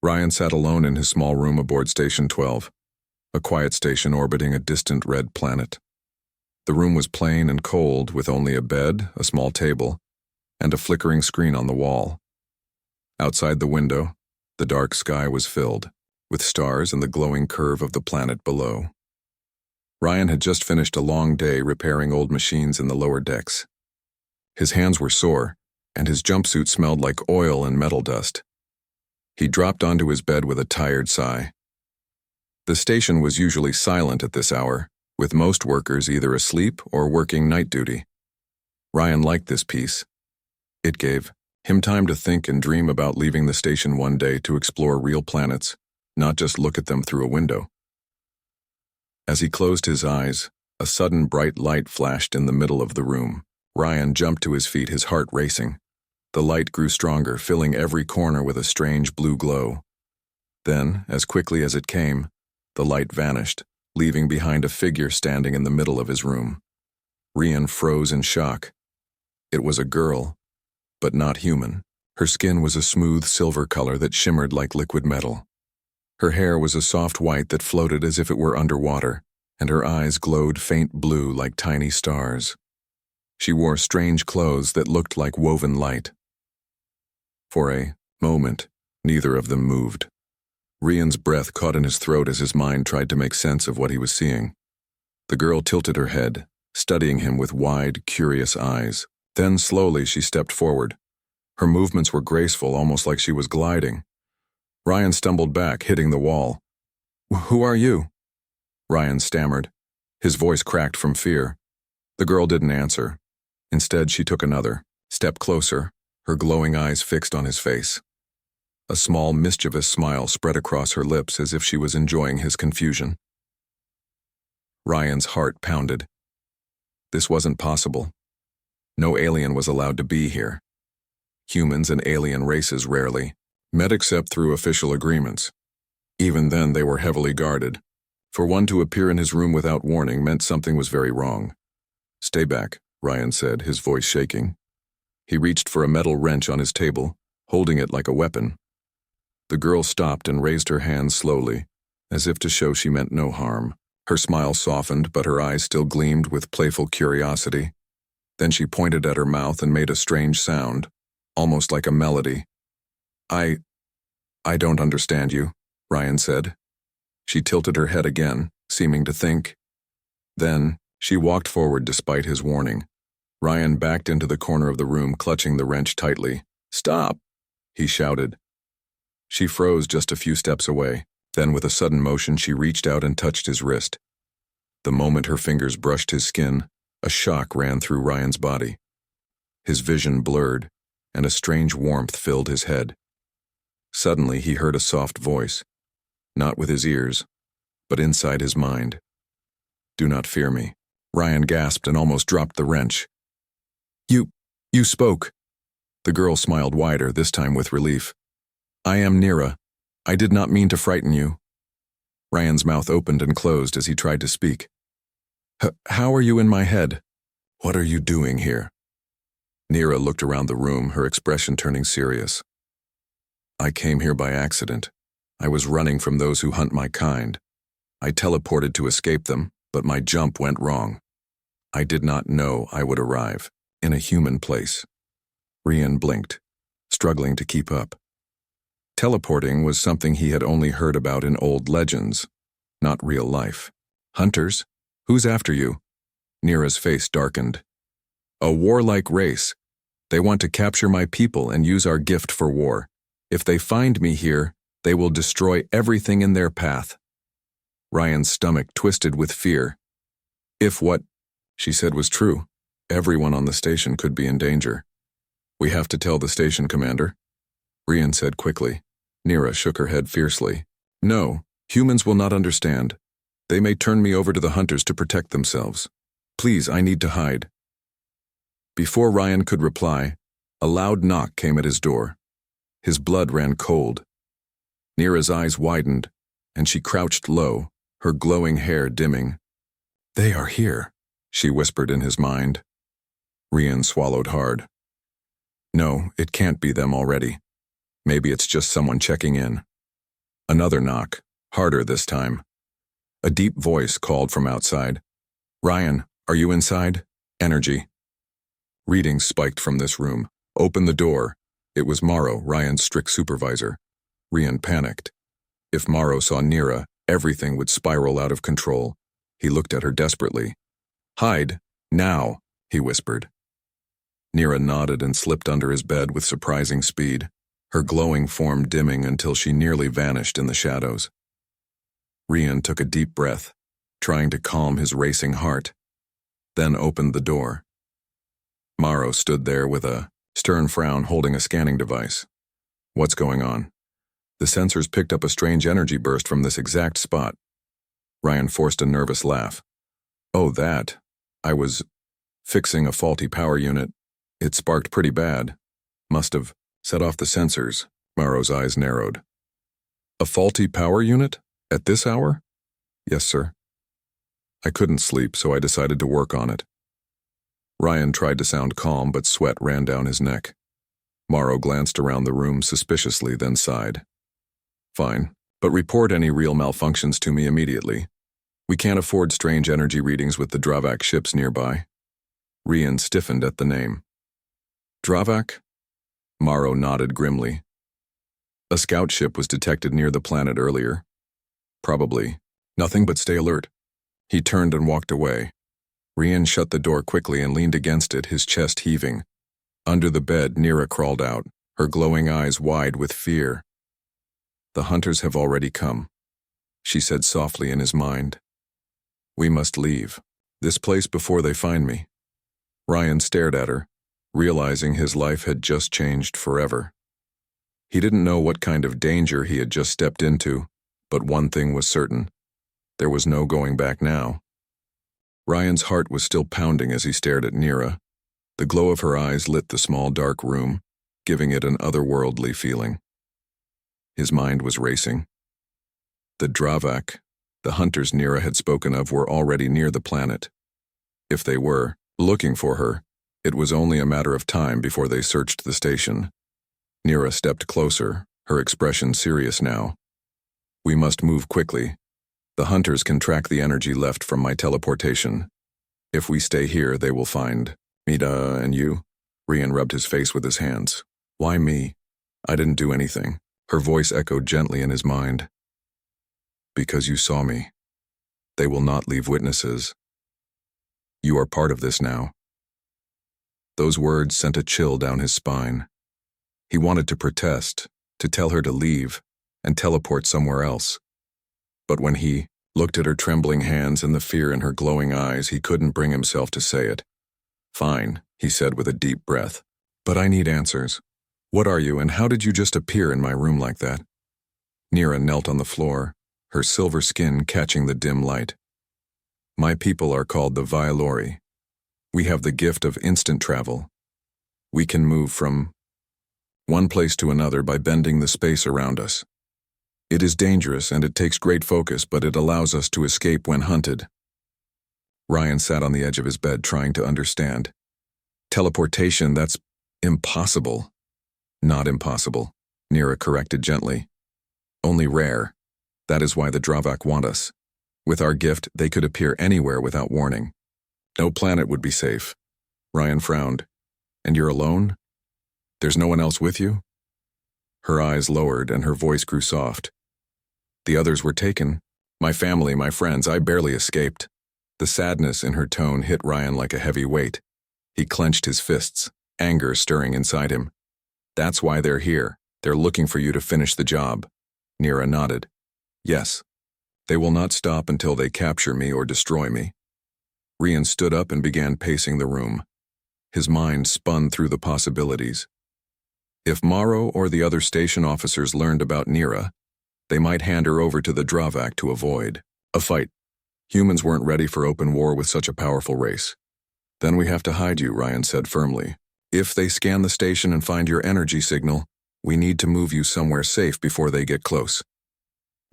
Ryan sat alone in his small room aboard Station 12, a quiet station orbiting a distant red planet. The room was plain and cold, with only a bed, a small table, and a flickering screen on the wall. Outside the window, the dark sky was filled, with stars and the glowing curve of the planet below. Ryan had just finished a long day repairing old machines in the lower decks. His hands were sore, and his jumpsuit smelled like oil and metal dust. He dropped onto his bed with a tired sigh. The station was usually silent at this hour, with most workers either asleep or working night duty. Ryan liked this peace. It gave him time to think and dream about leaving the station one day to explore real planets, not just look at them through a window. As he closed his eyes, a sudden bright light flashed in the middle of the room. Ryan jumped to his feet, his heart racing. The light grew stronger, filling every corner with a strange blue glow. Then, as quickly as it came, the light vanished, leaving behind a figure standing in the middle of his room. Ryan froze in shock. It was a girl, but not human. Her skin was a smooth silver color that shimmered like liquid metal. Her hair was a soft white that floated as if it were underwater, and her eyes glowed faint blue like tiny stars. She wore strange clothes that looked like woven light. For a moment, neither of them moved. Ryan's breath caught in his throat as his mind tried to make sense of what he was seeing. The girl tilted her head, studying him with wide, curious eyes. Then slowly she stepped forward. Her movements were graceful, almost like she was gliding. Ryan stumbled back, hitting the wall. "Who are you?" Ryan stammered. His voice cracked from fear. The girl didn't answer. Instead, she took another step closer, her glowing eyes fixed on his face. A small, mischievous smile spread across her lips as if she was enjoying his confusion. Ryan's heart pounded. This wasn't possible. No alien was allowed to be here. Humans and alien races rarely met except through official agreements. Even then, they were heavily guarded. For one to appear in his room without warning meant something was very wrong. "Stay back," Ryan said, his voice shaking. He reached for a metal wrench on his table, holding it like a weapon. The girl stopped and raised her hands slowly, as if to show she meant no harm. Her smile softened, but her eyes still gleamed with playful curiosity. Then she pointed at her mouth and made a strange sound, almost like a melody. I don't understand you," Ryan said. She tilted her head again, seeming to think. Then, she walked forward despite his warning. Ryan backed into the corner of the room, clutching the wrench tightly. "Stop!" he shouted. She froze just a few steps away. Then, with a sudden motion, she reached out and touched his wrist. The moment her fingers brushed his skin, a shock ran through Ryan's body. His vision blurred, and a strange warmth filled his head. Suddenly, he heard a soft voice, not with his ears, but inside his mind. "Do not fear me." Ryan gasped and almost dropped the wrench. You spoke." The girl smiled wider, this time with relief. "I am Nira. I did not mean to frighten you." Ryan's mouth opened and closed as he tried to speak. How are you in my head?" "What are you doing here?" Nira looked around the room, her expression turning serious. "I came here by accident. I was running from those who hunt my kind. I teleported to escape them, but my jump went wrong. I did not know I would arrive in a human place." Ryan blinked, struggling to keep up. Teleporting was something he had only heard about in old legends, not real life. "Hunters? Who's after you?" Nira's face darkened. "A warlike race. They want to capture my people and use our gift for war. If they find me here, they will destroy everything in their path." Ryan's stomach twisted with fear. If what she said was true, everyone on the station could be in danger. "We have to tell the station commander," Ryan said quickly. Nira shook her head fiercely. "No, humans will not understand. They may turn me over to the hunters to protect themselves. Please, I need to hide." Before Ryan could reply, a loud knock came at his door. His blood ran cold. Nira's eyes widened, and she crouched low, her glowing hair dimming. "They are here," she whispered in his mind. Ryan swallowed hard. No, it can't be them already. Maybe it's just someone checking in. Another knock, harder this time. A deep voice called from outside. "Ryan, are you inside? Energy." Readings spiked from this room. "Open the door." It was Morrow, Ryan's strict supervisor. Rian panicked. If Morrow saw Nira, everything would spiral out of control. He looked at her desperately. "Hide, now," he whispered. Nira nodded and slipped under his bed with surprising speed, her glowing form dimming until she nearly vanished in the shadows. Rian took a deep breath, trying to calm his racing heart, then opened the door. Morrow stood there with a stern frown holding a scanning device. "What's going on?" "The sensors picked up a strange energy burst from this exact spot." Ryan forced a nervous laugh. "Oh, that. I was fixing a faulty power unit. It sparked pretty bad. Must have set off the sensors." Morrow's eyes narrowed. "A faulty power unit? At this hour?" "Yes, sir. I couldn't sleep, so I decided to work on it." Ryan tried to sound calm, but sweat ran down his neck. Morrow glanced around the room suspiciously, then sighed. "Fine, but report any real malfunctions to me immediately. We can't afford strange energy readings with the Dravak ships nearby." Rian stiffened at the name. "Dravak?" Morrow nodded grimly. "A scout ship was detected near the planet earlier." "Probably. Nothing but stay alert." He turned and walked away. Rian shut the door quickly and leaned against it, his chest heaving. Under the bed, Nira crawled out, her glowing eyes wide with fear. "The hunters have already come," she said softly in his mind. "We must leave this place before they find me." Ryan stared at her, realizing his life had just changed forever. He didn't know what kind of danger he had just stepped into, but one thing was certain. There was no going back now. Ryan's heart was still pounding as he stared at Nira. The glow of her eyes lit the small dark room, giving it an otherworldly feeling. His mind was racing. The Dravak, the hunters Nira had spoken of, were already near the planet. If they were looking for her, it was only a matter of time before they searched the station. Nira stepped closer, her expression serious now. "We must move quickly. The hunters can track the energy left from my teleportation. If we stay here, they will find Mida and you." Rian rubbed his face with his hands. "Why me? I didn't do anything." Her voice echoed gently in his mind. "Because you saw me. They will not leave witnesses. You are part of this now." Those words sent a chill down his spine. He wanted to protest, to tell her to leave, and teleport somewhere else. But when he looked at her trembling hands and the fear in her glowing eyes, he couldn't bring himself to say it. "Fine," he said with a deep breath. "But I need answers. What are you, and how did you just appear in my room like that?" Nira knelt on the floor, her silver skin catching the dim light. "My people are called the Vialori. We have the gift of instant travel. We can move from one place to another by bending the space around us. It is dangerous and it takes great focus, but it allows us to escape when hunted." Ryan sat on the edge of his bed trying to understand. "Teleportation, that's impossible." "Not impossible," Nira corrected gently. "Only rare. That is why the Dravak want us. With our gift, they could appear anywhere without warning. No planet would be safe." Ryan frowned. "And you're alone? There's no one else with you?" Her eyes lowered and her voice grew soft. "The others were taken. My family, my friends, I barely escaped." The sadness in her tone hit Ryan like a heavy weight. He clenched his fists, anger stirring inside him. "That's why they're here. They're looking for you to finish the job." Nira nodded. "Yes. They will not stop until they capture me or destroy me." Rian stood up and began pacing the room. His mind spun through the possibilities. If Morrow or the other station officers learned about Nira, they might hand her over to the Dravak to avoid a fight. Humans weren't ready for open war with such a powerful race. "Then we have to hide you," Ryan said firmly. "If they scan the station and find your energy signal, we need to move you somewhere safe before they get close."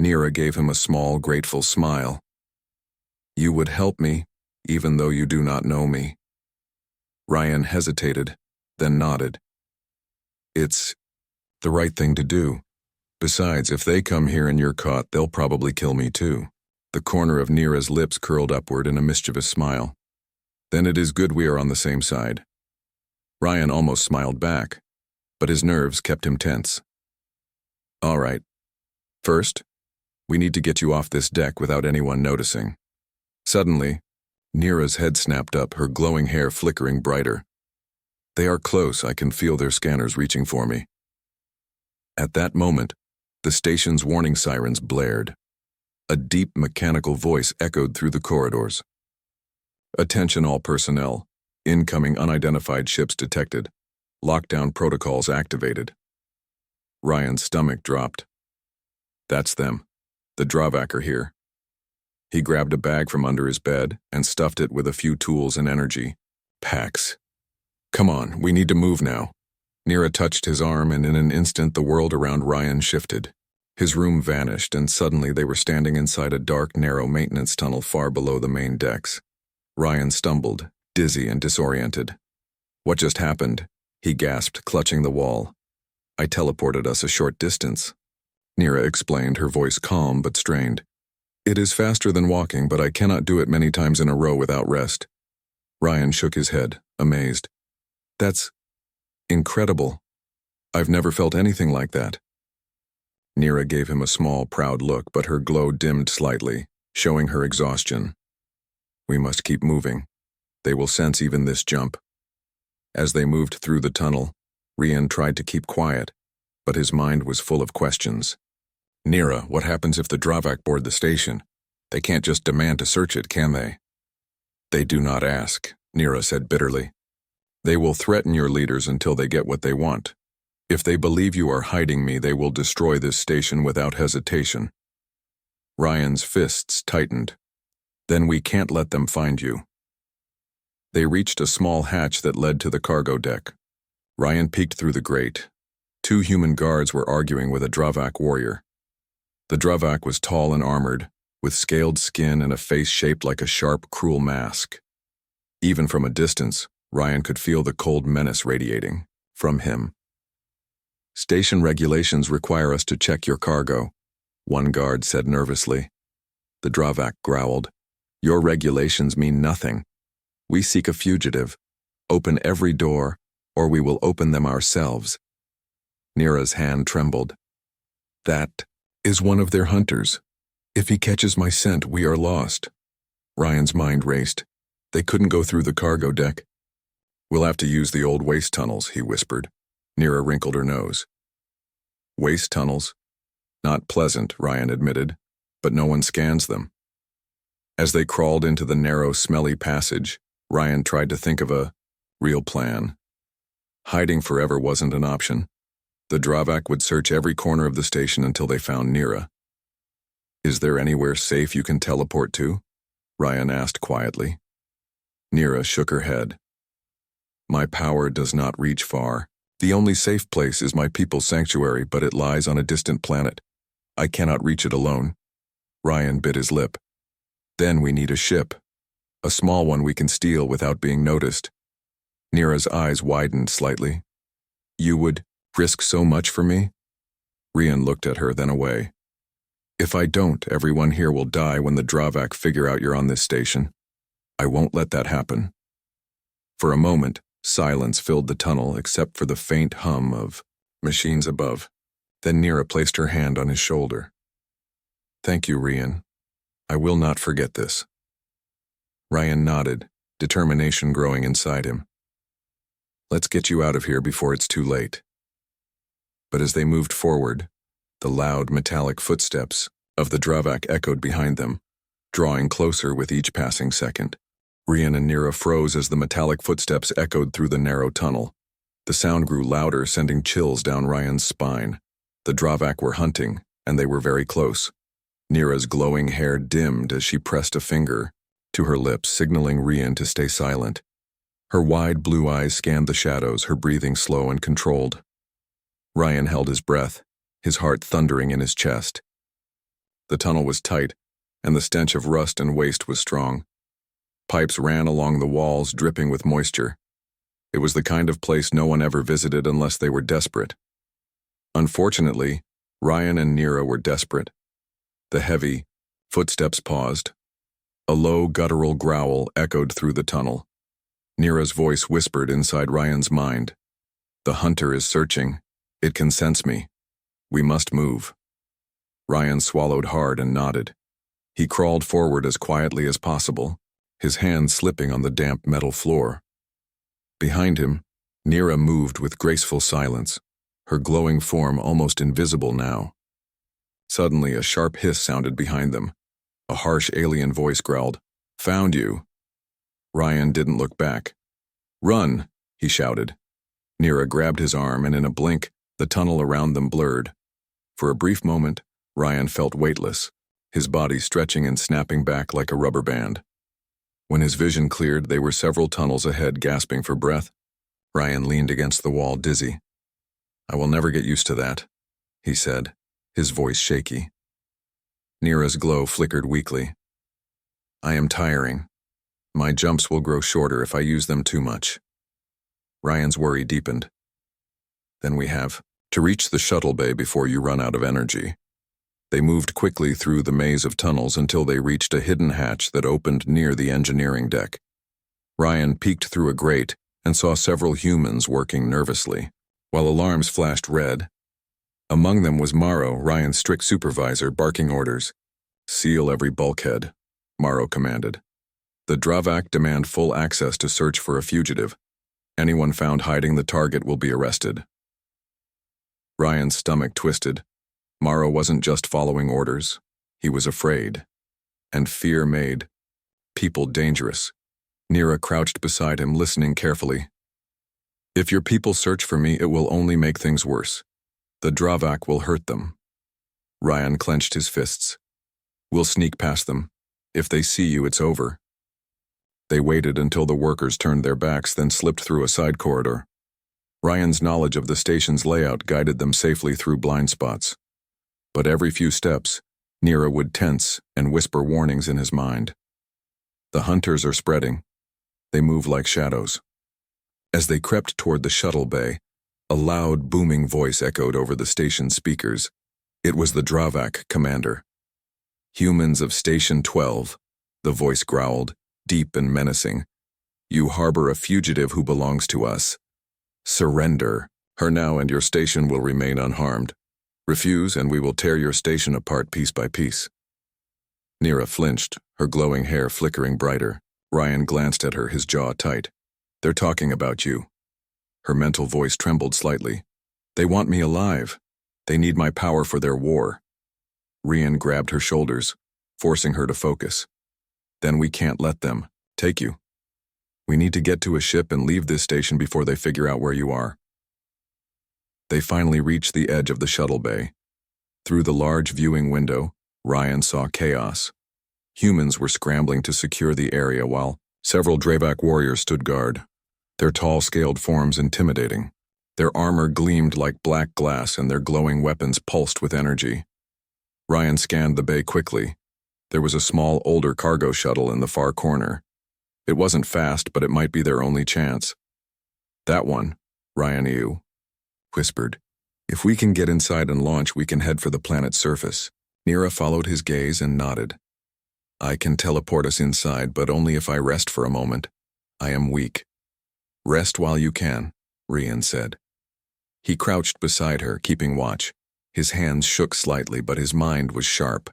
Nira gave him a small, grateful smile. "You would help me, even though you do not know me." Ryan hesitated, then nodded. "It's the right thing to do. Besides, if they come here and you're caught, they'll probably kill me too. The corner of Nira's lips curled upward in a mischievous smile. Then it is good we are on the same side. Ryan almost smiled back, but his nerves kept him tense. All right. First, we need to get you off this deck without anyone noticing. Suddenly, Nira's head snapped up, her glowing hair flickering brighter. They are close, I can feel their scanners reaching for me. At that moment, the station's warning sirens blared. A deep mechanical voice echoed through the corridors. Attention all personnel. Incoming unidentified ships detected. Lockdown protocols activated. Ryan's stomach dropped. That's them. The Dravak are here. He grabbed a bag from under his bed and stuffed it with a few tools and energy. Packs. Come on, we need to move now. Nira touched his arm, and in an instant the world around Ryan shifted. His room vanished, and suddenly they were standing inside a dark, narrow maintenance tunnel far below the main decks. Ryan stumbled, dizzy and disoriented. What just happened? He gasped, clutching the wall. I teleported us a short distance. Nira explained, her voice calm but strained. It is faster than walking, but I cannot do it many times in a row without rest. Ryan shook his head, amazed. That's incredible. I've never felt anything like that. Nira gave him a small, proud look, but her glow dimmed slightly, showing her exhaustion. We must keep moving. They will sense even this jump. As they moved through the tunnel, Ryan tried to keep quiet, but his mind was full of questions. Nira, what happens if the Dravak board the station? They can't just demand to search it, can they? They do not ask, Nira said bitterly. They will threaten your leaders until they get what they want. If they believe you are hiding me, they will destroy this station without hesitation. Ryan's fists tightened. Then we can't let them find you. They reached a small hatch that led to the cargo deck. Ryan peeked through the grate. 2 human guards were arguing with a Dravak warrior. The Dravak was tall and armored, with scaled skin and a face shaped like a sharp, cruel mask. Even from a distance, Ryan could feel the cold menace radiating from him. Station regulations require us to check your cargo, one guard said nervously. The Dravak growled. Your regulations mean nothing. We seek a fugitive. Open every door, or we will open them ourselves. Nira's hand trembled. That is one of their hunters. If he catches my scent, we are lost. Ryan's mind raced. They couldn't go through the cargo deck. We'll have to use the old waste tunnels, he whispered. Nira wrinkled her nose. Waste tunnels? Not pleasant, Ryan admitted, but no one scans them. As they crawled into the narrow, smelly passage, Ryan tried to think of a real plan. Hiding forever wasn't an option. The Dravak would search every corner of the station until they found Nira. Is there anywhere safe you can teleport to? Ryan asked quietly. Nira shook her head. My power does not reach far. The only safe place is my people's sanctuary, but it lies on a distant planet. I cannot reach it alone. Ryan bit his lip. Then we need a ship. A small one we can steal without being noticed. Nira's eyes widened slightly. You would risk so much for me? Ryan looked at her, then away. If I don't, everyone here will die when the Dravak figure out you're on this station. I won't let that happen. For a moment, silence filled the tunnel except for the faint hum of machines above. Then Nira placed her hand on his shoulder. Thank you, Ryan. I will not forget this. Ryan nodded, determination growing inside him. Let's get you out of here before it's too late. But as they moved forward, the loud metallic footsteps of the Dravak echoed behind them, drawing closer with each passing second. Ryan and Nira froze as the metallic footsteps echoed through the narrow tunnel. The sound grew louder, sending chills down Ryan's spine. The Dravak were hunting, and they were very close. Nira's glowing hair dimmed as she pressed a finger to her lips, signaling Ryan to stay silent. Her wide blue eyes scanned the shadows, her breathing slow and controlled. Ryan held his breath, his heart thundering in his chest. The tunnel was tight, and the stench of rust and waste was strong. Pipes ran along the walls, dripping with moisture. It was the kind of place no one ever visited unless they were desperate. Unfortunately, Ryan and Nira were desperate. The heavy footsteps paused. A low, guttural growl echoed through the tunnel. Nira's voice whispered inside Ryan's mind. The hunter is searching. It can sense me. We must move. Ryan swallowed hard and nodded. He crawled forward as quietly as possible, his hands slipping on the damp metal floor. Behind him, Nira moved with graceful silence, her glowing form almost invisible now. Suddenly, a sharp hiss sounded behind them. A harsh alien voice growled, "Found you." Ryan didn't look back. "Run," he shouted. Nira grabbed his arm, and in a blink, the tunnel around them blurred. For a brief moment, Ryan felt weightless, his body stretching and snapping back like a rubber band. When his vision cleared, they were several tunnels ahead, gasping for breath. Ryan leaned against the wall, dizzy. "I will never get used to that," he said, his voice shaky. Nira's glow flickered weakly. "I am tiring. My jumps will grow shorter if I use them too much." Ryan's worry deepened. "Then we have to reach the shuttle bay before you run out of energy." They moved quickly through the maze of tunnels until they reached a hidden hatch that opened near the engineering deck. Ryan peeked through a grate and saw several humans working nervously, while alarms flashed red. Among them was Morrow, Ryan's strict supervisor, barking orders. "Seal every bulkhead," Morrow commanded. "The Dravak demand full access to search for a fugitive. Anyone found hiding the target will be arrested." Ryan's stomach twisted. Morrow wasn't just following orders. He was afraid. And fear made people dangerous. Nira crouched beside him, listening carefully. "If your people search for me, it will only make things worse. The Dravak will hurt them." Ryan clenched his fists. "We'll sneak past them. If they see you, it's over." They waited until the workers turned their backs, then slipped through a side corridor. Ryan's knowledge of the station's layout guided them safely through blind spots. But every few steps, Nira would tense and whisper warnings in his mind. "The hunters are spreading. They move like shadows." As they crept toward the shuttle bay, a loud, booming voice echoed over the station speakers. It was the Dravak commander. "Humans of Station 12, the voice growled, deep and menacing. "You harbor a fugitive who belongs to us. Surrender her now and your station will remain unharmed. Refuse and we will tear your station apart piece by piece." Nira flinched, her glowing hair flickering brighter. Ryan glanced at her, his jaw tight. "They're talking about you." Her mental voice trembled slightly. "They want me alive. They need my power for their war." Ryan grabbed her shoulders, forcing her to focus. "Then we can't let them take you. We need to get to a ship and leave this station before they figure out where you are." They finally reached the edge of the shuttle bay. Through the large viewing window, Ryan saw chaos. Humans were scrambling to secure the area while several Dravak warriors stood guard, their tall, scaled forms intimidating. Their armor gleamed like black glass and their glowing weapons pulsed with energy. Ryan scanned the bay quickly. There was a small, older cargo shuttle in the far corner. It wasn't fast, but it might be their only chance. "That one," Ryan whispered. "If we can get inside and launch, we can head for the planet's surface." Nira followed his gaze and nodded. "I can teleport us inside, but only if I rest for a moment. I am weak." "Rest while you can," Ryan said. He crouched beside her, keeping watch. His hands shook slightly, but his mind was sharp.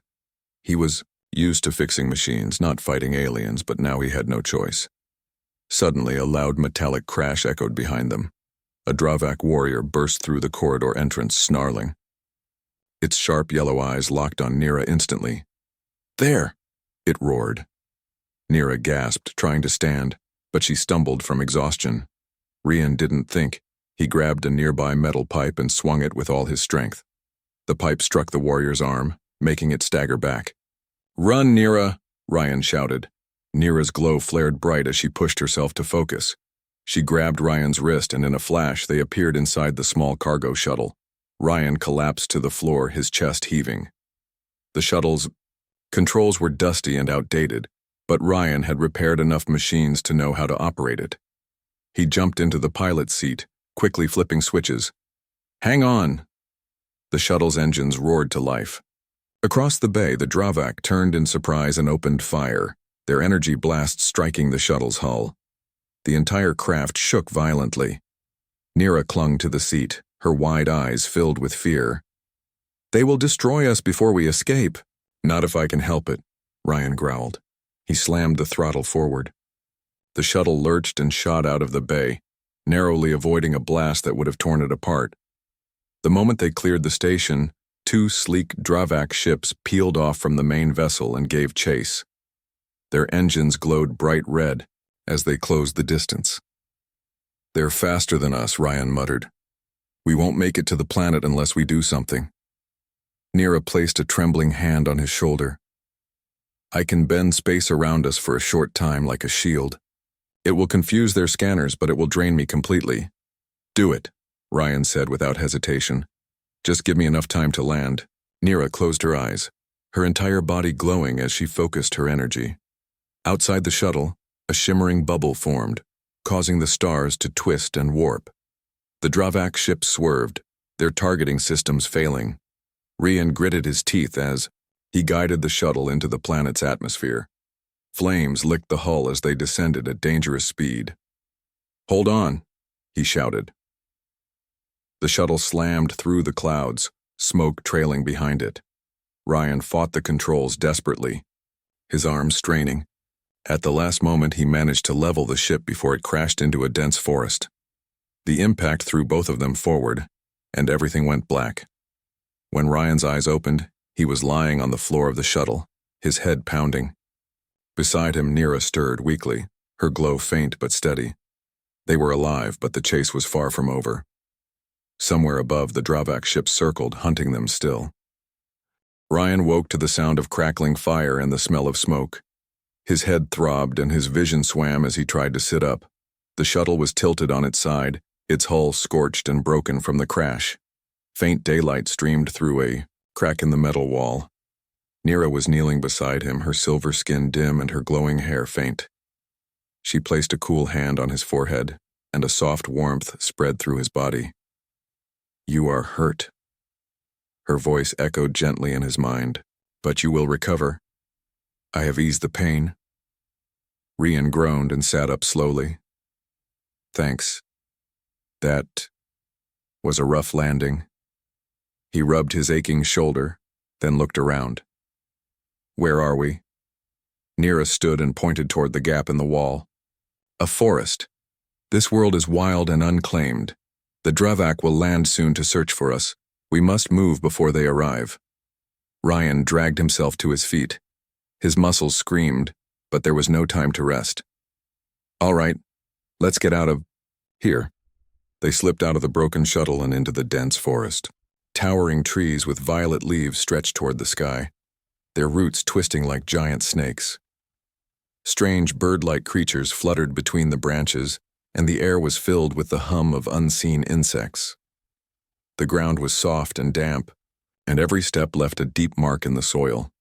He was used to fixing machines, not fighting aliens, but now he had no choice. Suddenly, a loud metallic crash echoed behind them. A Dravak warrior burst through the corridor entrance, snarling. Its sharp yellow eyes locked on Nira instantly. "There!" it roared. Nira gasped, trying to stand, but she stumbled from exhaustion. Ryan didn't think. He grabbed a nearby metal pipe and swung it with all his strength. The pipe struck the warrior's arm, making it stagger back. "Run, Nira!" Ryan shouted. Nira's glow flared bright as she pushed herself to focus. She grabbed Ryan's wrist, and in a flash, they appeared inside the small cargo shuttle. Ryan collapsed to the floor, his chest heaving. The shuttle's controls were dusty and outdated, but Ryan had repaired enough machines to know how to operate it. He jumped into the pilot's seat, quickly flipping switches. "Hang on!" The shuttle's engines roared to life. Across the bay, the Dravak turned in surprise and opened fire, their energy blasts striking the shuttle's hull. The entire craft shook violently. Nira clung to the seat, her wide eyes filled with fear. "They will destroy us before we escape." "Not if I can help it," Ryan growled. He slammed the throttle forward. The shuttle lurched and shot out of the bay, narrowly avoiding a blast that would have torn it apart. The moment they cleared the station, 2 sleek Dravak ships peeled off from the main vessel and gave chase. Their engines glowed bright red as they closed the distance. "They're faster than us," Ryan muttered. "We won't make it to the planet unless we do something." Nira placed a trembling hand on his shoulder. "I can bend space around us for a short time like a shield. It will confuse their scanners, but it will drain me completely." "Do it," Ryan said without hesitation. "Just give me enough time to land." Nira closed her eyes, her entire body glowing as she focused her energy. Outside the shuttle, a shimmering bubble formed, causing the stars to twist and warp. The Dravak ships swerved, their targeting systems failing. Ryan gritted his teeth as he guided the shuttle into the planet's atmosphere. Flames licked the hull as they descended at dangerous speed. "Hold on," he shouted. The shuttle slammed through the clouds, smoke trailing behind it. Ryan fought the controls desperately, his arms straining. At the last moment, he managed to level the ship before it crashed into a dense forest. The impact threw both of them forward, and everything went black. When Ryan's eyes opened, he was lying on the floor of the shuttle, his head pounding. Beside him, Nira stirred weakly, her glow faint but steady. They were alive, but the chase was far from over. Somewhere above, the Dravak ship circled, hunting them still. Ryan woke to the sound of crackling fire and the smell of smoke. His head throbbed and his vision swam as he tried to sit up. The shuttle was tilted on its side, its hull scorched and broken from the crash. Faint daylight streamed through a crack in the metal wall. Nira was kneeling beside him, her silver skin dim and her glowing hair faint. She placed a cool hand on his forehead, and a soft warmth spread through his body. "You are hurt." Her voice echoed gently in his mind. "But you will recover. I have eased the pain." Ryan groaned and sat up slowly. "Thanks. That was a rough landing." He rubbed his aching shoulder, then looked around. "Where are we?" Nira stood and pointed toward the gap in the wall. "A forest. This world is wild and unclaimed. The Dravak will land soon to search for us. We must move before they arrive." Ryan dragged himself to his feet. His muscles screamed, but there was no time to rest. "All right, let's get out of here." They slipped out of the broken shuttle and into the dense forest. Towering trees with violet leaves stretched toward the sky, their roots twisting like giant snakes. Strange bird-like creatures fluttered between the branches, and the air was filled with the hum of unseen insects. The ground was soft and damp, and every step left a deep mark in the soil.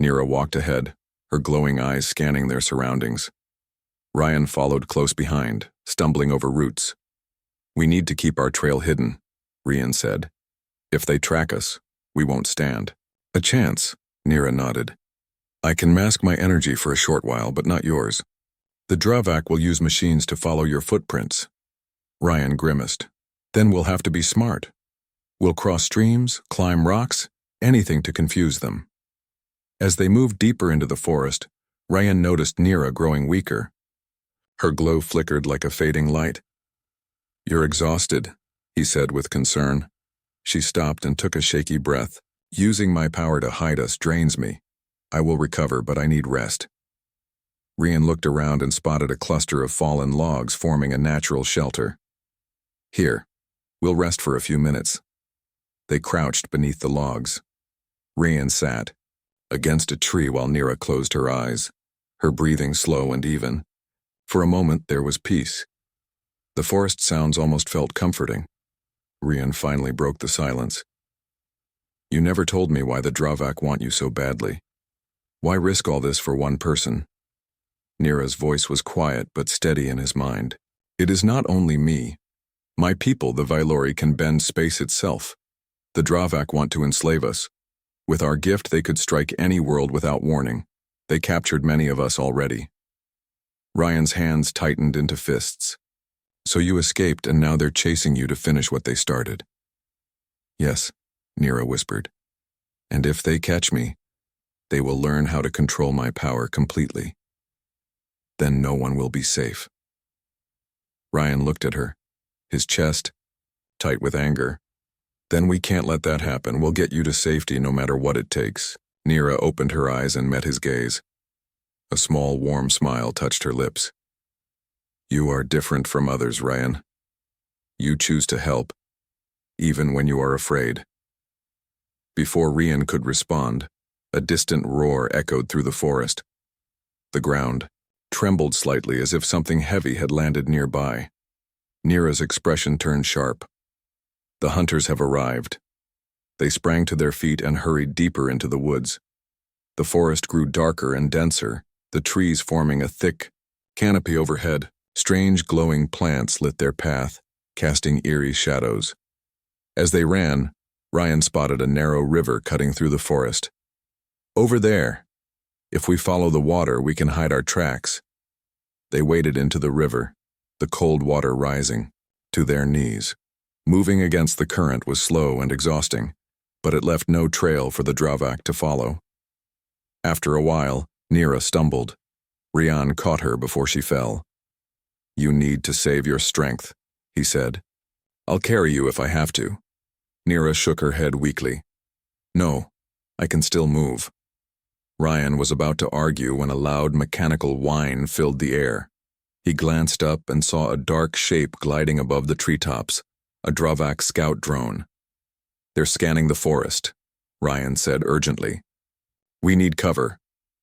Nira walked ahead, her glowing eyes scanning their surroundings. Ryan followed close behind, stumbling over roots. "We need to keep our trail hidden," Ryan said. "If they track us, we won't stand." "A chance," Nira nodded. "I can mask my energy for a short while, but not yours. The Dravak will use machines to follow your footprints." Ryan grimaced. "Then we'll have to be smart. We'll cross streams, climb rocks, anything to confuse them." As they moved deeper into the forest, Ryan noticed Nira growing weaker. Her glow flickered like a fading light. "You're exhausted," he said with concern. She stopped and took a shaky breath. "Using my power to hide us drains me. I will recover, but I need rest." Ryan looked around and spotted a cluster of fallen logs forming a natural shelter. "Here, we'll rest for a few minutes." They crouched beneath the logs. Ryan sat against a tree while Nira closed her eyes, her breathing slow and even. For a moment there was peace. The forest sounds almost felt comforting. Ryan finally broke the silence. "You never told me why the Dravak want you so badly. Why risk all this for one person?" Nira's voice was quiet but steady in his mind. "It is not only me. My people, the Vylori, can bend space itself. The Dravak want to enslave us. With our gift, they could strike any world without warning. They captured many of us already. Ryan's hands tightened into fists. So you escaped, and now they're chasing you to finish what they started. Yes, Nira whispered. And if they catch me, they will learn how to control my power completely. Then no one will be safe. Ryan looked at her, his chest tight with anger. Then we can't let that happen. We'll get you to safety no matter what it takes. Nira opened her eyes and met his gaze. A small, warm smile touched her lips. You are different from others, Ryan. You choose to help, even when you are afraid. Before Ryan could respond, a distant roar echoed through the forest. The ground trembled slightly as if something heavy had landed nearby. Nira's expression turned sharp. The hunters have arrived. They sprang to their feet and hurried deeper into the woods. The forest grew darker and denser, the trees forming a thick canopy overhead. Strange glowing plants lit their path, casting eerie shadows. As they ran, Ryan spotted a narrow river cutting through the forest. Over there. If we follow the water, we can hide our tracks. They waded into the river, the cold water rising to their knees. Moving against the current was slow and exhausting, but it left no trail for the Dravak to follow. After a while, Nira stumbled. Ryan caught her before she fell. You need to save your strength, he said. I'll carry you if I have to. Nira shook her head weakly. No, I can still move. Ryan was about to argue when a loud mechanical whine filled the air. He glanced up and saw a dark shape gliding above the treetops, a Dravak scout drone. They're scanning the forest, Ryan said urgently. We need cover.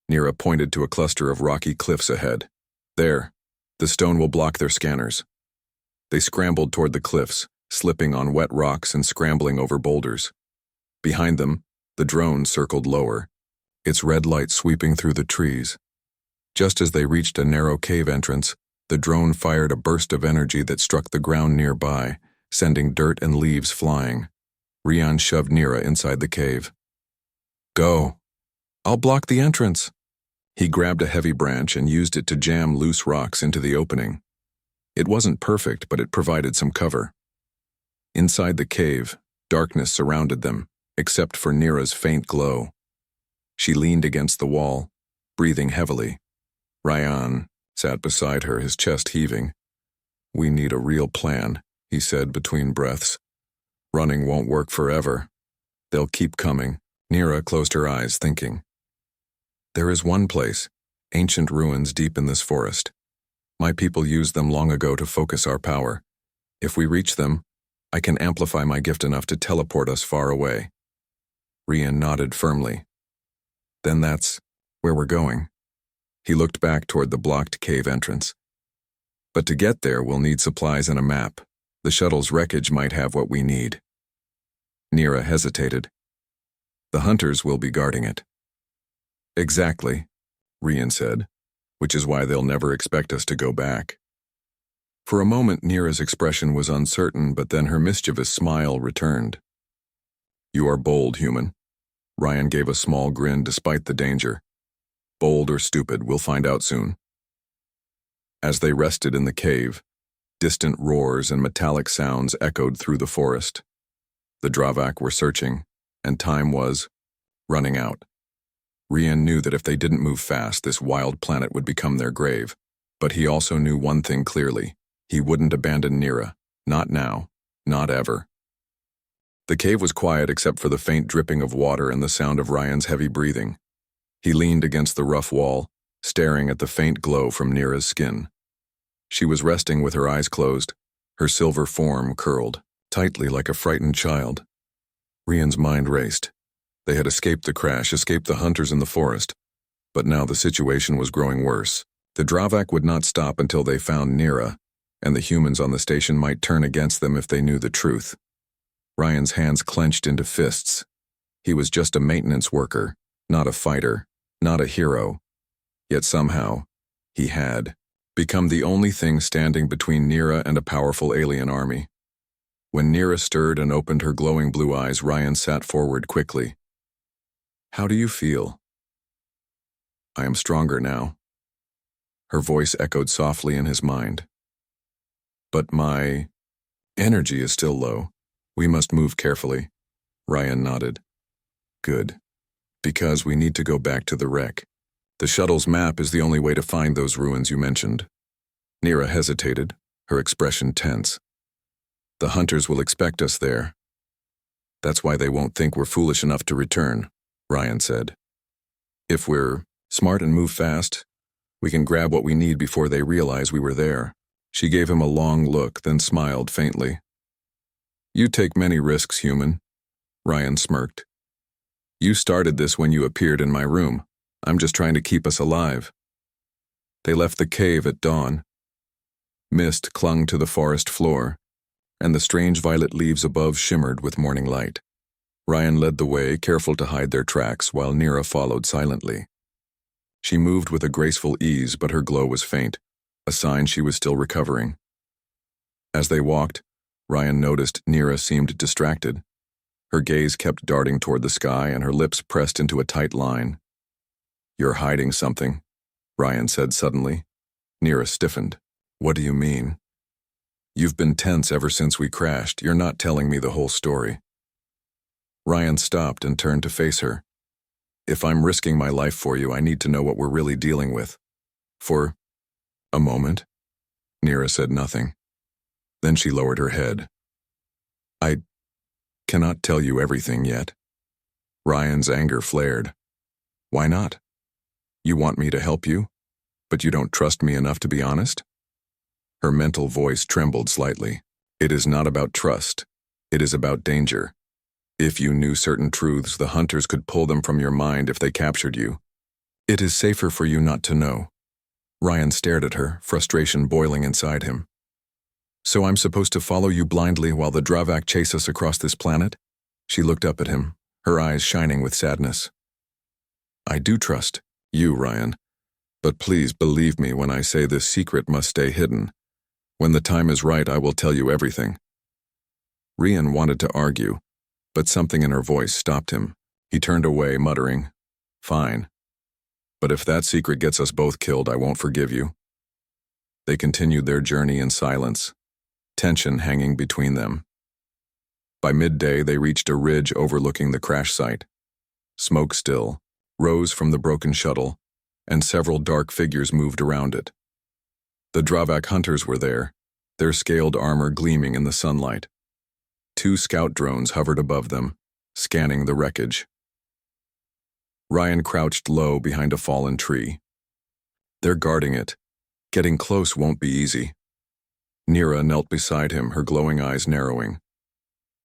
Nira pointed to a cluster of rocky cliffs ahead. There. The stone will block their scanners. They scrambled toward the cliffs, slipping on wet rocks and scrambling over boulders. Behind them, the drone circled lower, its red light sweeping through the trees. Just as they reached a narrow cave entrance, the drone fired a burst of energy that struck the ground nearby, sending dirt and leaves flying. Ryan shoved Nira inside the cave. Go. I'll block the entrance. He grabbed a heavy branch and used it to jam loose rocks into the opening. It wasn't perfect, but it provided some cover. Inside the cave, darkness surrounded them, except for Nira's faint glow. She leaned against the wall, breathing heavily. Ryan sat beside her, his chest heaving. We need a real plan, he said between breaths. Running won't work forever. They'll keep coming. Nira closed her eyes, thinking. There is one place, ancient ruins deep in this forest. My people used them long ago to focus our power. If we reach them, I can amplify my gift enough to teleport us far away. Ryan nodded firmly. Then that's where we're going. He looked back toward the blocked cave entrance. But to get there, we'll need supplies and a map. The shuttle's wreckage might have what we need. Nira hesitated. The hunters will be guarding it. Exactly, Ryan said, which is why they'll never expect us to go back. For a moment, Nira's expression was uncertain, but then her mischievous smile returned. You are bold, human. Ryan gave a small grin despite the danger. Bold or stupid, we'll find out soon. As they rested in the cave, distant roars and metallic sounds echoed through the forest. The Dravak were searching, and time was running out. Ryan knew that if they didn't move fast, this wild planet would become their grave. But he also knew one thing clearly. He wouldn't abandon Nira. Not now. Not ever. The cave was quiet except for the faint dripping of water and the sound of Ryan's heavy breathing. He leaned against the rough wall, staring at the faint glow from Nira's skin. She was resting with her eyes closed, her silver form curled, tightly like a frightened child. Ryan's mind raced. They had escaped the crash, escaped the hunters in the forest. But now the situation was growing worse. The Dravak would not stop until they found Nira, and the humans on the station might turn against them if they knew the truth. Ryan's hands clenched into fists. He was just a maintenance worker, not a fighter, not a hero. Yet somehow, he had become the only thing standing between Nira and a powerful alien army. When Nira stirred and opened her glowing blue eyes, Ryan sat forward quickly. "How do you feel?" "I am stronger now." Her voice echoed softly in his mind. "But my energy is still low. We must move carefully." Ryan nodded. "Good. Because we need to go back to the wreck. The shuttle's map is the only way to find those ruins you mentioned." Nira hesitated, her expression tense. "The hunters will expect us there. That's why they won't think we're foolish enough to return," Ryan said. "If we're smart and move fast, we can grab what we need before they realize we were there." She gave him a long look, then smiled faintly. "You take many risks, human." Ryan smirked. "You started this when you appeared in my room. I'm just trying to keep us alive." They left the cave at dawn. Mist clung to the forest floor, and the strange violet leaves above shimmered with morning light. Ryan led the way, careful to hide their tracks, while Nira followed silently. She moved with a graceful ease, but her glow was faint, a sign she was still recovering. As they walked, Ryan noticed Nira seemed distracted. Her gaze kept darting toward the sky, and her lips pressed into a tight line. "You're hiding something," Ryan said suddenly. Nira stiffened. "What do you mean?" "You've been tense ever since we crashed. You're not telling me the whole story." Ryan stopped and turned to face her. "If I'm risking my life for you, I need to know what we're really dealing with." For a moment, Nira said nothing. Then she lowered her head. "I cannot tell you everything yet." Ryan's anger flared. "Why not? You want me to help you, but you don't trust me enough to be honest?" Her mental voice trembled slightly. "It is not about trust. It is about danger. If you knew certain truths, the hunters could pull them from your mind if they captured you. It is safer for you not to know." Ryan stared at her, frustration boiling inside him. "So I'm supposed to follow you blindly while the Dravak chase us across this planet?" She looked up at him, her eyes shining with sadness. "I do trust you, Ryan, but please believe me when I say this secret must stay hidden. When the time is right, I will tell you everything." Ryan wanted to argue, but something in her voice stopped him. He turned away, muttering, "Fine. But if that secret gets us both killed, I won't forgive you." They continued their journey in silence, tension hanging between them. By midday, they reached a ridge overlooking the crash site. Smoke still rose from the broken shuttle, and several dark figures moved around it. The Dravak hunters were there, their scaled armor gleaming in the sunlight. 2 scout drones hovered above them, scanning the wreckage. Ryan crouched low behind a fallen tree. "They're guarding it. Getting close won't be easy." Nira knelt beside him, her glowing eyes narrowing.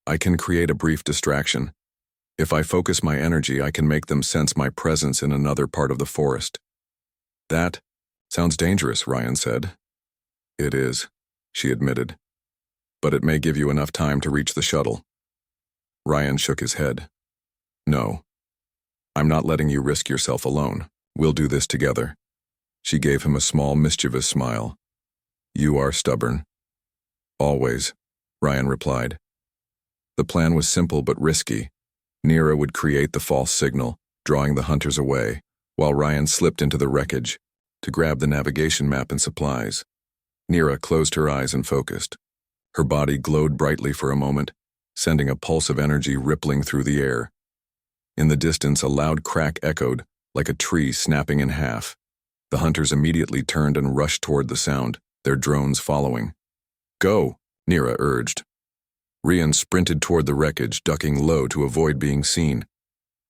"I can create a brief distraction. If I focus my energy, I can make them sense my presence in another part of the forest." "That sounds dangerous," Ryan said. "It is," she admitted. "But it may give you enough time to reach the shuttle." Ryan shook his head. "No. I'm not letting you risk yourself alone. We'll do this together." She gave him a small, mischievous smile. "You are stubborn." "Always," Ryan replied. The plan was simple but risky. Nira would create the false signal, drawing the hunters away, while Ryan slipped into the wreckage to grab the navigation map and supplies. Nira closed her eyes and focused. Her body glowed brightly for a moment, sending a pulse of energy rippling through the air. In the distance, a loud crack echoed, like a tree snapping in half. The hunters immediately turned and rushed toward the sound, their drones following. "Go," Nira urged. Ryan sprinted toward the wreckage, ducking low to avoid being seen.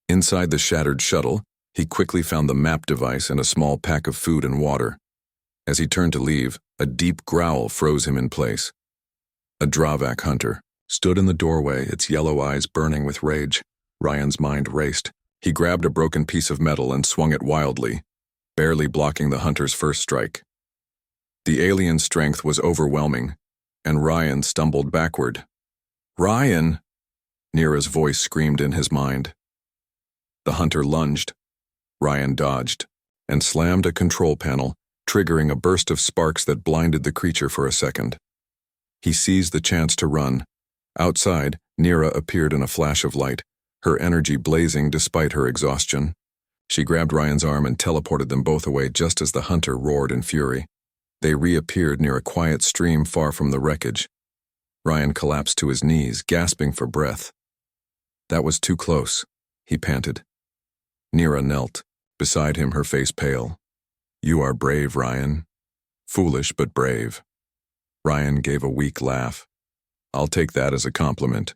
Inside the shattered shuttle, he quickly found the map device and a small pack of food and water. As he turned to leave, a deep growl froze him in place. A Dravak hunter stood in the doorway, its yellow eyes burning with rage. Ryan's mind raced. He grabbed a broken piece of metal and swung it wildly, barely blocking the hunter's first strike. The alien's strength was overwhelming, and Ryan stumbled backward. "Ryan!" Nira's voice screamed in his mind. The hunter lunged. Ryan dodged and slammed a control panel, triggering a burst of sparks that blinded the creature for a second. He seized the chance to run, Outside, Nira appeared in a flash of light, her energy blazing despite her exhaustion. She grabbed Ryan's arm and teleported them both away just as the hunter roared in fury. They reappeared near a quiet stream far from the wreckage. Ryan collapsed to his knees, gasping for breath. That was too close, he panted. Nira knelt, beside him, her face pale. You are brave, Ryan. Foolish but brave. Ryan gave a weak laugh. I'll take that as a compliment.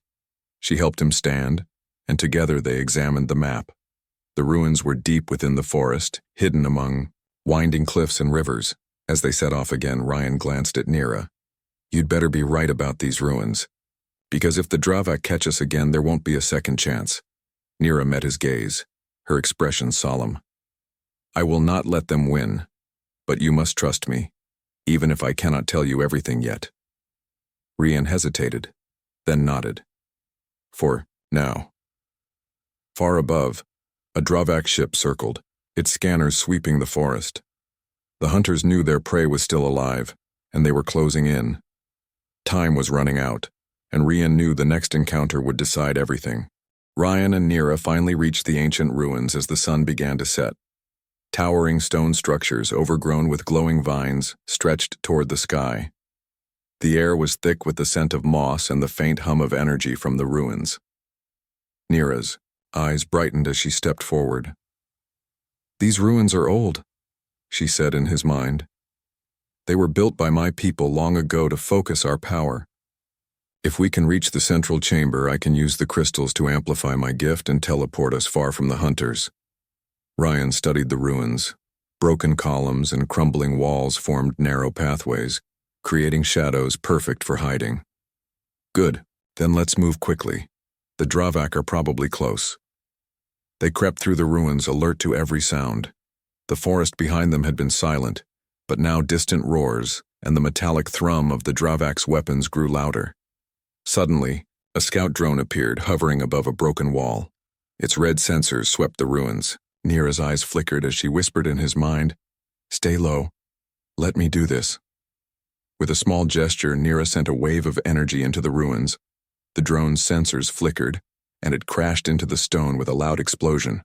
She helped him stand, and together they examined the map. The ruins were deep within the forest, hidden among winding cliffs and rivers. As they set off again, Ryan glanced at Nira. You'd better be right about these ruins, because if the Dravak catch us again, there won't be a second chance. Nira met his gaze, her expression solemn. I will not let them win, but you must trust me, even if I cannot tell you everything yet. Ryan hesitated, then nodded. For now. Far above, a Dravak ship circled, its scanners sweeping the forest. The hunters knew their prey was still alive, and they were closing in. Time was running out, and Ryan knew the next encounter would decide everything. Ryan and Nira finally reached the ancient ruins as the sun began to set. Towering stone structures, overgrown with glowing vines, stretched toward the sky. The air was thick with the scent of moss and the faint hum of energy from the ruins. Nira's eyes brightened as she stepped forward. These ruins are old, she said in his mind. They were built by my people long ago to focus our power. If we can reach the central chamber, I can use the crystals to amplify my gift and teleport us far from the hunters. Ryan studied the ruins. Broken columns and crumbling walls formed narrow pathways, creating shadows perfect for hiding. Good, then let's move quickly. The Dravak are probably close. They crept through the ruins, alert to every sound. The forest behind them had been silent, but now distant roars and the metallic thrum of the Dravak's weapons grew louder. Suddenly, a scout drone appeared, hovering above a broken wall. Its red sensors swept the ruins. Nira's eyes flickered as she whispered in his mind, Stay low. Let me do this. With a small gesture, Nira sent a wave of energy into the ruins. The drone's sensors flickered, and it crashed into the stone with a loud explosion.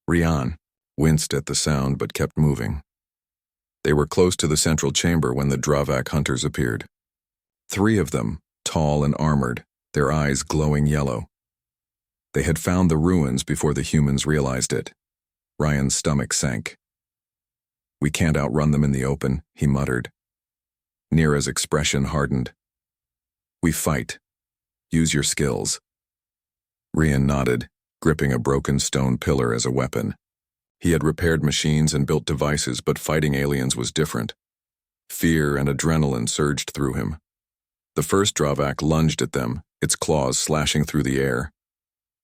Ryan winced at the sound but kept moving. They were close to the central chamber when the Dravak hunters appeared. 3 of them, tall and armored, their eyes glowing yellow. They had found the ruins before the humans realized it. Ryan's stomach sank. We can't outrun them in the open, he muttered. Nira's expression hardened. We fight. Use your skills. Ryan nodded, gripping a broken stone pillar as a weapon. He had repaired machines and built devices, but fighting aliens was different. Fear and adrenaline surged through him. The first Dravak lunged at them, its claws slashing through the air.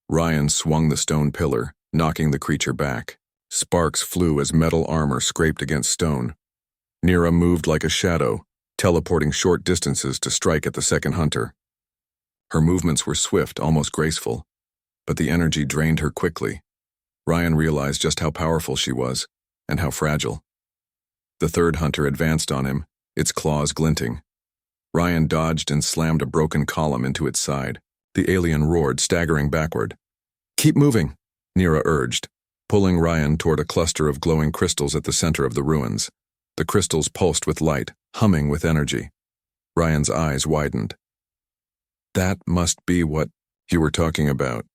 Ryan swung the stone pillar, knocking the creature back. Sparks flew as metal armor scraped against stone. Nira moved like a shadow, teleporting short distances to strike at the second hunter. Her movements were swift, almost graceful, but the energy drained her quickly. Ryan realized just how powerful she was, and how fragile. The third hunter advanced on him, its claws glinting. Ryan dodged and slammed a broken column into its side. The alien roared, staggering backward. Keep moving, Nira urged, pulling Ryan toward a cluster of glowing crystals at the center of the ruins. The crystals pulsed with light, humming with energy. Ryan's eyes widened. That must be what you were talking about.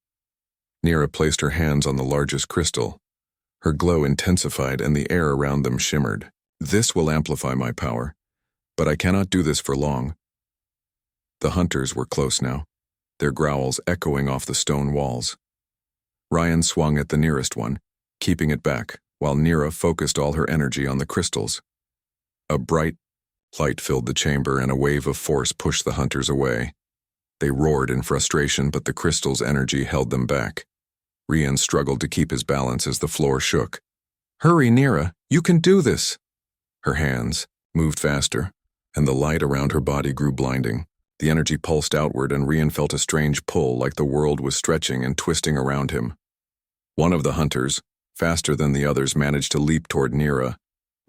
Nira placed her hands on the largest crystal. Her glow intensified and the air around them shimmered. This will amplify my power, but I cannot do this for long. The hunters were close now, their growls echoing off the stone walls. Ryan swung at the nearest one, keeping it back, while Nira focused all her energy on the crystals. A bright light filled the chamber and a wave of force pushed the hunters away. They roared in frustration, but the crystal's energy held them back. Ryan struggled to keep his balance as the floor shook. Hurry, Nira, you can do this! Her hands moved faster, and the light around her body grew blinding. The energy pulsed outward, and Ryan felt a strange pull, like the world was stretching and twisting around him. One of the hunters, faster than the others, managed to leap toward Nira.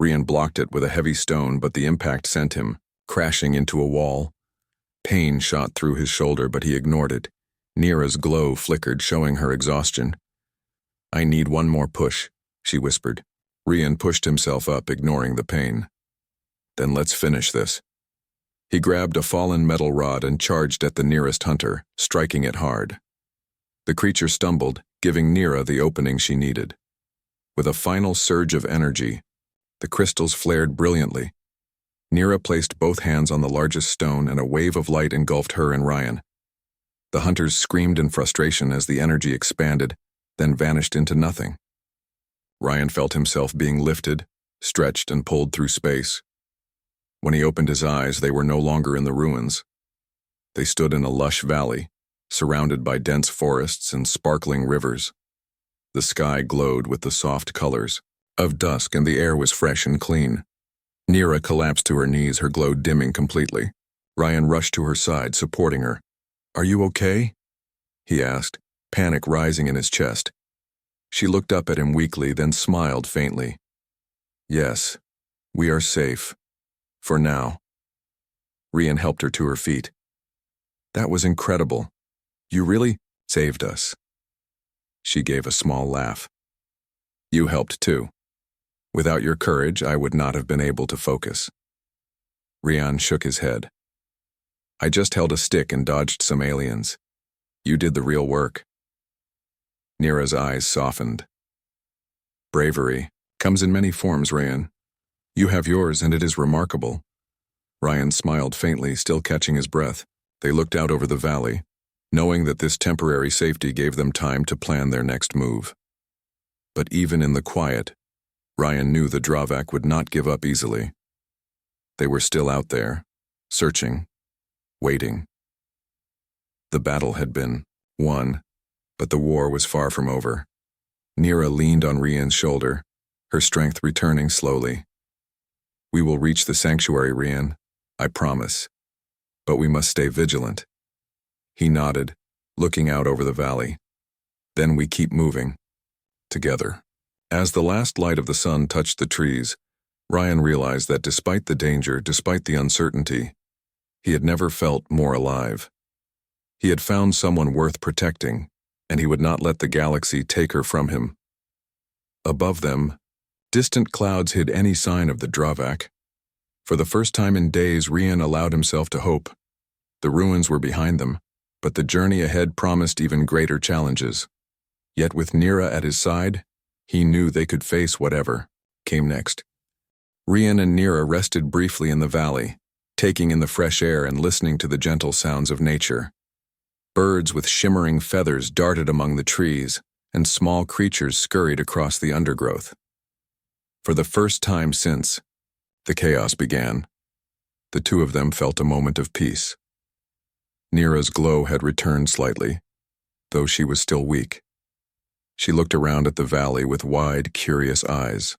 Ryan blocked it with a heavy stone, but the impact sent him crashing into a wall. Pain shot through his shoulder, but he ignored it. Nira's glow flickered, showing her exhaustion. "I need one more push," she whispered. Rian pushed himself up, ignoring the pain. "Then let's finish this." He grabbed a fallen metal rod and charged at the nearest hunter, striking it hard. The creature stumbled, giving Nira the opening she needed. With a final surge of energy, the crystals flared brilliantly. Nira placed both hands on the largest stone, and a wave of light engulfed her and Ryan. The hunters screamed in frustration as the energy expanded, then vanished into nothing. Ryan felt himself being lifted, stretched, and pulled through space. When he opened his eyes, they were no longer in the ruins. They stood in a lush valley, surrounded by dense forests and sparkling rivers. The sky glowed with the soft colors of dusk, and the air was fresh and clean. Nira collapsed to her knees, her glow dimming completely. Ryan rushed to her side, supporting her. "Are you okay?" he asked, panic rising in his chest. She looked up at him weakly, then smiled faintly. "Yes, we are safe. For now." Rian helped her to her feet. "That was incredible. You really saved us." She gave a small laugh. "You helped too. Without your courage, I would not have been able to focus." Rian shook his head. "I just held a stick and dodged some aliens. You did the real work." Nira's eyes softened. "Bravery comes in many forms, Rian. You have yours, and it is remarkable." Ryan smiled faintly, still catching his breath. They looked out over the valley, knowing that this temporary safety gave them time to plan their next move. But even in the quiet, Ryan knew the Dravak would not give up easily. They were still out there, searching, waiting. The battle had been won, but the war was far from over. Nira leaned on Rian's shoulder, her strength returning slowly. "We will reach the sanctuary, Rian, I promise. But we must stay vigilant." He nodded, looking out over the valley. "Then we keep moving. Together." As the last light of the sun touched the trees, Ryan realized that despite the danger, despite the uncertainty, he had never felt more alive. He had found someone worth protecting, and he would not let the galaxy take her from him. Above them, distant clouds hid any sign of the Dravak. For the first time in days, Rian allowed himself to hope. The ruins were behind them, but the journey ahead promised even greater challenges. Yet with Nira at his side, he knew they could face whatever came next. Rian and Nira rested briefly in the valley, taking in the fresh air and listening to the gentle sounds of nature. Birds with shimmering feathers darted among the trees, and small creatures scurried across the undergrowth. For the first time since the chaos began, the two of them felt a moment of peace. Nira's glow had returned slightly, though she was still weak. She looked around at the valley with wide, curious eyes.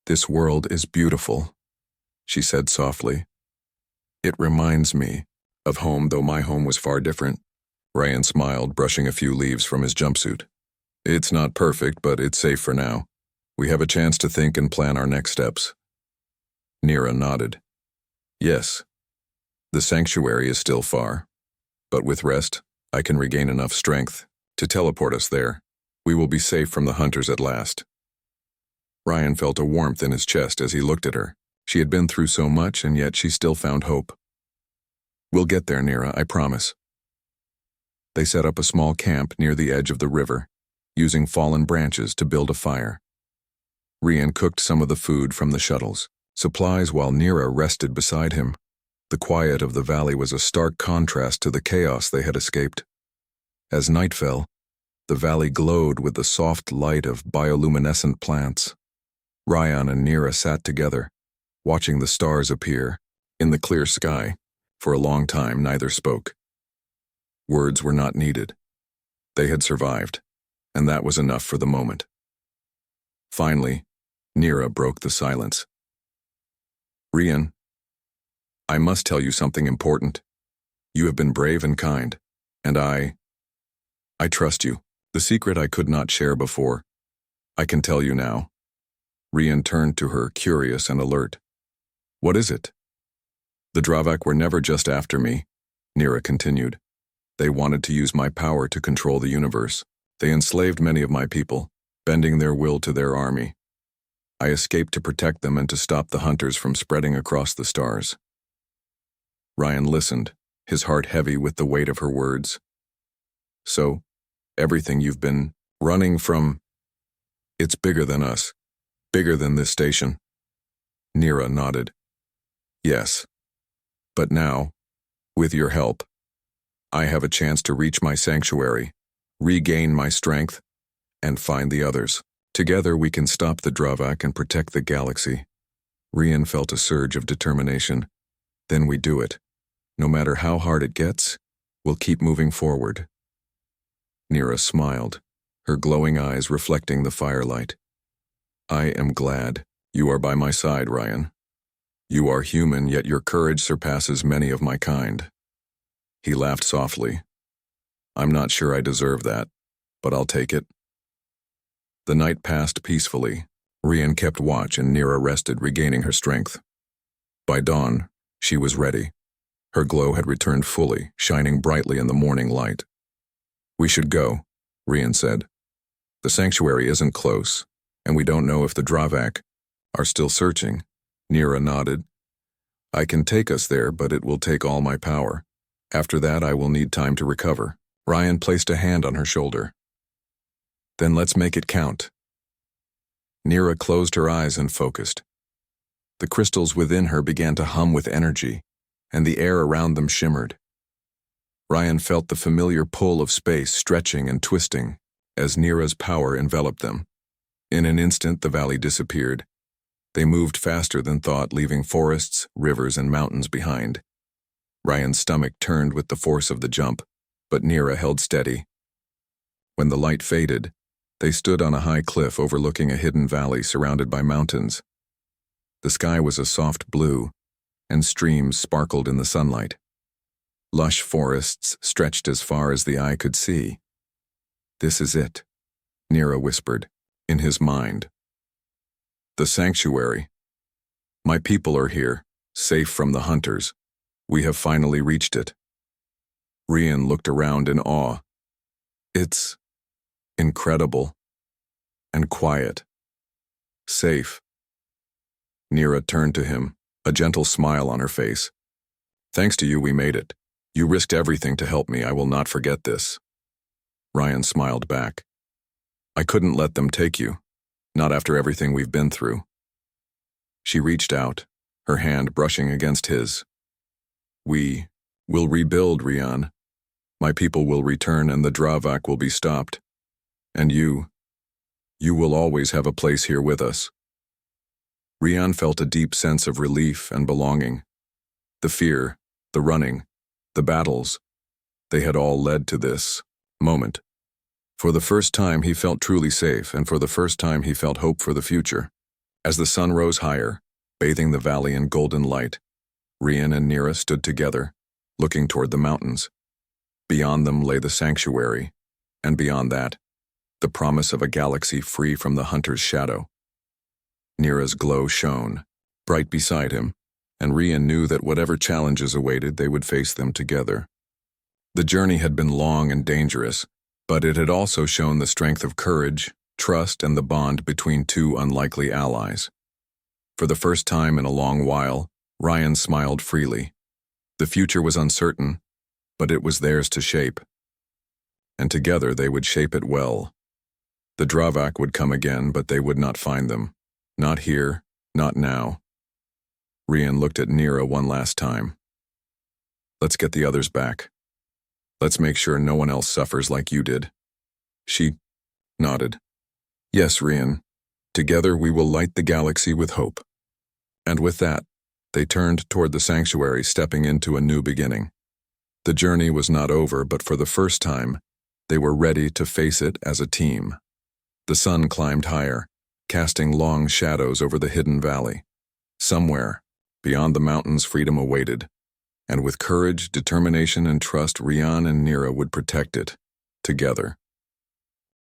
"This world is beautiful," she said softly. "It reminds me of home, though my home was far different." Ryan smiled, brushing a few leaves from his jumpsuit. "It's not perfect, but it's safe for now. We have a chance to think and plan our next steps." Nira nodded. "Yes, the sanctuary is still far, but with rest, I can regain enough strength to teleport us there. We will be safe from the hunters at last." Ryan felt a warmth in his chest as he looked at her. She had been through so much, and yet she still found hope. "We'll get there, Nira, I promise." They set up a small camp near the edge of the river, using fallen branches to build a fire. Rian cooked some of the food from the shuttles, supplies, while Nira rested beside him. The quiet of the valley was a stark contrast to the chaos they had escaped. As night fell, the valley glowed with the soft light of bioluminescent plants. Ryan and Nira sat together, watching the stars appear in the clear sky. For a long time, neither spoke. Words were not needed. They had survived, and that was enough for the moment. Finally, Nira broke the silence. "Rian, I must tell you something important. You have been brave and kind, and I trust you. The secret I could not share before, I can tell you now." Rian turned to her, curious and alert. "What is it?" The Dravak were never just after me, Nira continued. They wanted to use my power to control the universe. They enslaved many of my people, bending their will to their army. I escaped to protect them and to stop the hunters from spreading across the stars. Ryan listened, his heart heavy with the weight of her words. So, everything you've been running from, it's bigger than us, bigger than this station. Nira nodded. Yes. But now, with your help, I have a chance to reach my sanctuary, regain my strength, and find the others. Together we can stop the Dravak and protect the galaxy. Rian felt a surge of determination. Then we do it. No matter how hard it gets, we'll keep moving forward. Nira smiled, her glowing eyes reflecting the firelight. I am glad you are by my side, Ryan. You are human, yet your courage surpasses many of my kind. He laughed softly. I'm not sure I deserve that, but I'll take it. The night passed peacefully. Rian kept watch and Nira rested, regaining her strength. By dawn, she was ready. Her glow had returned fully, shining brightly in the morning light. We should go, Rian said. The sanctuary isn't close, and we don't know if the Dravak are still searching. Nira nodded. I can take us there, but it will take all my power. After that, I will need time to recover. Ryan placed a hand on her shoulder. Then let's make it count. Nira closed her eyes and focused. The crystals within her began to hum with energy, and the air around them shimmered. Ryan felt the familiar pull of space stretching and twisting as Nira's power enveloped them. In an instant, the valley disappeared. They moved faster than thought, leaving forests, rivers, and mountains behind. Ryan's stomach turned with the force of the jump, but Nira held steady. When the light faded, they stood on a high cliff overlooking a hidden valley surrounded by mountains. The sky was a soft blue, and streams sparkled in the sunlight. Lush forests stretched as far as the eye could see. This is it, Nira whispered, in his mind. The sanctuary. My people are here, safe from the hunters. We have finally reached it. Rian looked around in awe. It's incredible and quiet. Safe. Nira turned to him, a gentle smile on her face. Thanks to you, we made it. You risked everything to help me. I will not forget this. Ryan smiled back. I couldn't let them take you, not after everything we've been through. She reached out, her hand brushing against his. We will rebuild, Rian. My people will return and the Dravak will be stopped. And you will always have a place here with us. Rian felt a deep sense of relief and belonging. The fear, the running, the battles, they had all led to this moment. For the first time he felt truly safe, and for the first time he felt hope for the future. As the sun rose higher, bathing the valley in golden light, Rian and Nira stood together, looking toward the mountains. Beyond them lay the sanctuary, and beyond that, the promise of a galaxy free from the hunter's shadow. Nira's glow shone, bright beside him, and Rian knew that whatever challenges awaited, they would face them together. The journey had been long and dangerous, but it had also shown the strength of courage, trust, and the bond between two unlikely allies. For the first time in a long while, Ryan smiled freely. The future was uncertain, but it was theirs to shape. And together they would shape it well. The Dravak would come again, but they would not find them. Not here, not now. Rian looked at Nira one last time. Let's get the others back. Let's make sure no one else suffers like you did. She nodded. Yes, Rian. Together we will light the galaxy with hope. And with that, they turned toward the sanctuary, stepping into a new beginning. The journey was not over, but for the first time, they were ready to face it as a team. The sun climbed higher, casting long shadows over the hidden valley. Somewhere, beyond the mountains, freedom awaited. And with courage, determination, and trust, Rian and Nira would protect it, together.